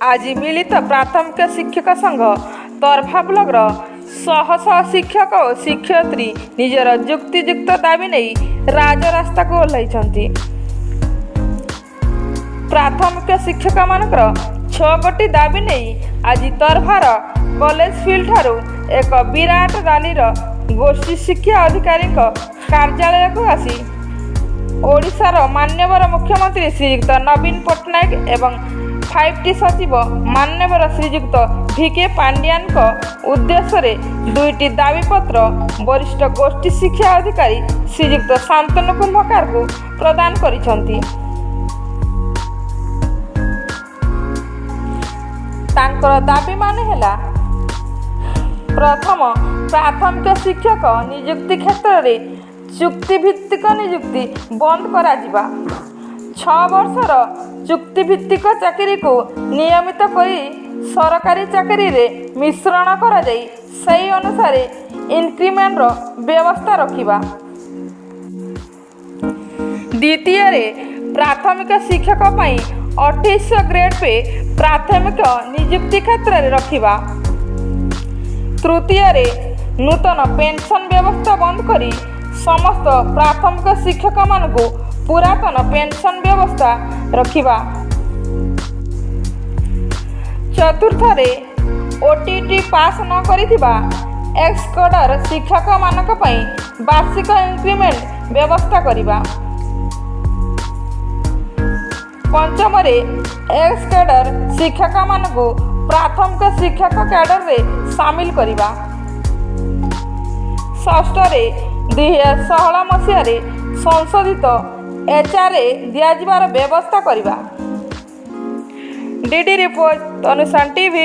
आज मिलित प्राथमिक शिक्षक संघ तरफा ब्लॉगर शह शह शिक्षक और शिक्षयित्री निजर युक्तियुक्त दाबी नहीं राजरास्ता को ओह्लैछन्ति। प्राथमिक शिक्षक मानकर 6 गोटी दाबी नहीं आज तरफार कॉलेज फील्ड ठारू एक विराट रैलीर गोष्ठी शिक्षा अधिकारी कार्यालय को आसी ओडिशार मान्यवर मुख्यमंत्री श्रीयुक्त नवीन पट्टनायक एवं 5T सचिव मान्यवर श्रीयुक्त VK पांड्यान उद्देश्य दुईटी दाबीपत्र वरिष्ठ गोष्ठी शिक्षा अधिकारी श्रीयुक्त शांतनु कुंभकार को प्रदान करिसंति। तांकर दाबी माने हेला प्रथम प्राथमिक शिक्षक नियुक्ति क्षेत्र में चुक्तिभित्तिक नियुक्ति बंद करा जिबा 6 वर्षर चुक्तिभित्तिक चाकरी को नियमित करी सरकारी चाकरी रे मिश्रण करा जाई सही अनुसार इंक्रीमेंट रो व्यवस्था रखिबा। द्वितीय रे प्राथमिक शिक्षक पई 2800 ग्रेड पे प्राथमिक नियुक्ति क्षेत्र रे रखिबा। तृतीय रे नूतन पेंशन व्यवस्था बंद करी समस्त प्राथमिक शिक्षक मानकु पुरातन पेंशन व्यवस्था रखिबा। चतुर्थ रे OTT पास न करिथिबा एक्स कोडर शिक्षक मानक पई वार्षिक इंक्रीमेंट व्यवस्था करिबा। पंचम रे एक्स कोडर शिक्षक मानकु प्राथमिक शिक्षक कैडर रे शामिल करिबा। षष्ठ रे 2016 मसीह संशोधित HRA दियाजिबार व्यवस्था करिबा। DD रिपोर्ट अनुसान TV।